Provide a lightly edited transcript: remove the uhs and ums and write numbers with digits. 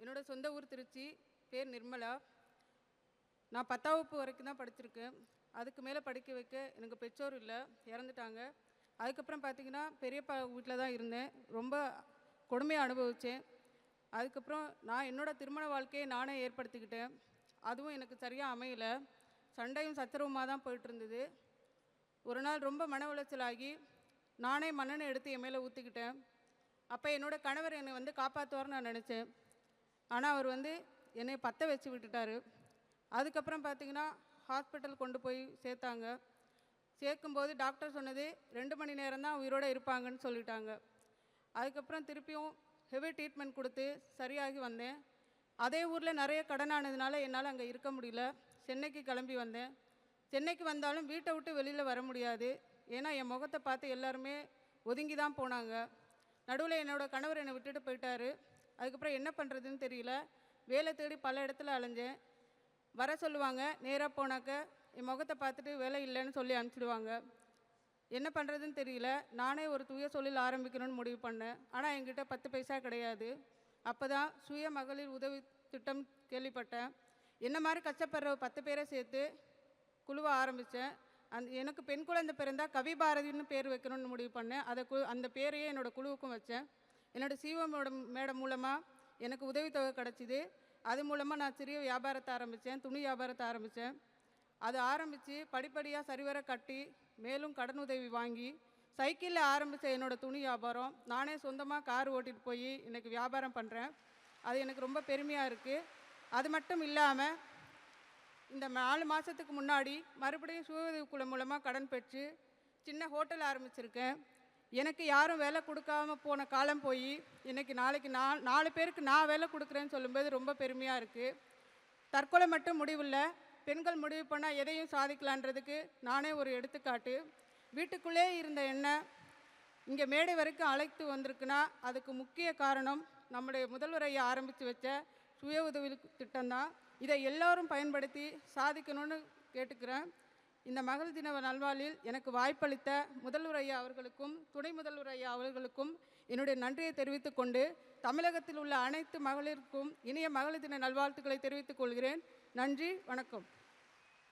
என்னோட சொந்த ஊர் திருச்சி. பேர் நிர்மலா. நான் 10ஆம் வகுப்பு வரைக்கும் தான் படிச்சிருக்கேன். அதுக்கு மேலே படிக்க வைக்க எனக்கு பெற்றோர் இல்லை, இறந்துட்டாங்க. அதுக்கப்புறம் பார்த்திங்கன்னா பெரியப்பா வீட்டில் தான் இருந்தேன். ரொம்ப கொடுமையாக அனுபவித்தேன். அதுக்கப்புறம் நான் என்னோடய திருமண வாழ்க்கையை நானே ஏற்படுத்திக்கிட்டேன். அதுவும் எனக்கு சரியாக அமையலை. சண்டையும் சச்சரவுமாக தான் போயிட்டு இருந்தது. ஒரு நாள் ரொம்ப மன உளைச்சலாகி நானே மண்ணெண்ணெய் எடுத்து என் மேலே ஊற்றிக்கிட்டேன். அப்போ என்னோடய கணவர் என்னை வந்து காப்பாற்றுவார்னு நான் நினச்சேன். ஆனால் அவர் வந்து என்னை பற்ற வச்சு விட்டுட்டார். அதுக்கப்புறம் பார்த்திங்கன்னா ஹாஸ்பிட்டல் கொண்டு போய் சேர்த்தாங்க. சேர்க்கும்போது டாக்டர் சொன்னது 2 மணி நேரம் தான் உயிரோடு இருப்பாங்கன்னு சொல்லிட்டாங்க. அதுக்கப்புறம் திருப்பியும் ஹெவி ட்ரீட்மெண்ட் கொடுத்து சரியாகி வந்தேன். அதே ஊரில் நிறைய கடனானதுனால என்னால் அங்கே இருக்க முடியல. சென்னைக்கு கிளம்பி வந்தேன். சென்னைக்கு வந்தாலும் வீட்டை விட்டு வெளியில் வர முடியாது. ஏன்னா என் முகத்தை பார்த்து எல்லாருமே ஒதுங்கி தான் போனாங்க. நடுவில் என்னோடய கணவர் என்னை விட்டுட்டு போயிட்டார். அதுக்கப்புறம் என்ன பண்ணுறதுன்னு தெரியல. வேலை தேடி பல இடத்துல அலைஞ்சேன். வர சொல்லுவாங்க, நேராக போனாக்க என் முகத்தை பார்த்துட்டு வேலை இல்லைன்னு சொல்லி அனுப்பிச்சிடுவாங்க. என்ன பண்ணுறதுன்னு தெரியல. நானே ஒரு சுய தொழில் ஆரம்பிக்கணும்னு முடிவு பண்ணேன். ஆனால் என்கிட்ட 10 பைசா கிடையாது. அப்போ தான் சுய மகளிர் உதவி திட்டம் கேள்விப்பட்டேன். என்ன மாதிரி கஷ்டப்படுற 10 பேரை சேர்த்து குழுவை ஆரம்பித்தேன். எனக்கு பெண் குழந்தை பிறந்தால் கவி பாரதின்னு பேர் வைக்கணும்னு முடிவு பண்ணேன். அந்த பேரையே என்னோடய குழுவுக்கும் வச்சேன். என்னோடய சிஓ மேடம் மூலமாக எனக்கு உதவித்தொகை கிடச்சிது. அது மூலமாக நான் சிறிய வியாபாரத்தை ஆரம்பித்தேன். துணி வியாபாரத்தை ஆரம்பித்தேன். அது ஆரம்பித்து படிப்படியாக சரிவர கட்டி மேலும் கடன் உதவி வாங்கி சைக்கிளில் ஆரம்பித்த என்னோடய துணி வியாபாரம் நானே சொந்தமாக கார் ஓட்டிகிட்டு போய் இன்றைக்கி வியாபாரம் பண்ணுறேன். அது எனக்கு ரொம்ப பெருமையாக இருக்குது. அது மட்டும் இல்லாமல் இந்த 4 மாதத்துக்கு முன்னாடி மறுபடியும் சுய உதவிக்குழு மூலமாக கடன் பெற்று சின்ன ஹோட்டல் ஆரம்பிச்சிருக்கேன். எனக்கு யாரும் வேலை கொடுக்காம போன காலம் போய் இன்றைக்கி நாளைக்கு 4 பேருக்கு நான் வேலை கொடுக்குறேன்னு சொல்லும்போது ரொம்ப பெருமையாக இருக்குது. தற்கொலை மட்டும் முடிவில்லை, பெண்கள் முடிவு பண்ணால் எதையும் சாதிக்கலான்றதுக்கு நானே ஒரு எடுத்துக்காட்டு. வீட்டுக்குள்ளே இருந்த என்ன இங்கே மேடை வரைக்கும் அழைத்து வந்திருக்குன்னா அதுக்கு முக்கிய காரணம் நம்முடைய முதல்வர் ஐயா ஆரம்பித்து வச்ச சுய உதவி திட்டம்தான். இதை எல்லோரும் பயன்படுத்தி சாதிக்கணும்னு கேட்டுக்கிறேன். இந்த மகளிர் தின நல்வாழ்வில் எனக்கு வாய்ப்பளித்த முதல்வர் ஐயா அவர்களுக்கும் துணை முதல்வர் ஐயா அவர்களுக்கும் என்னுடைய நன்றியை தெரிவித்துக் கொண்டு தமிழகத்தில் உள்ள அனைத்து மகளிருக்கும் இனிய மகளிர் தின நல்வாழ்த்துக்களை தெரிவித்துக் கொள்கிறேன். நன்றி, வணக்கம்.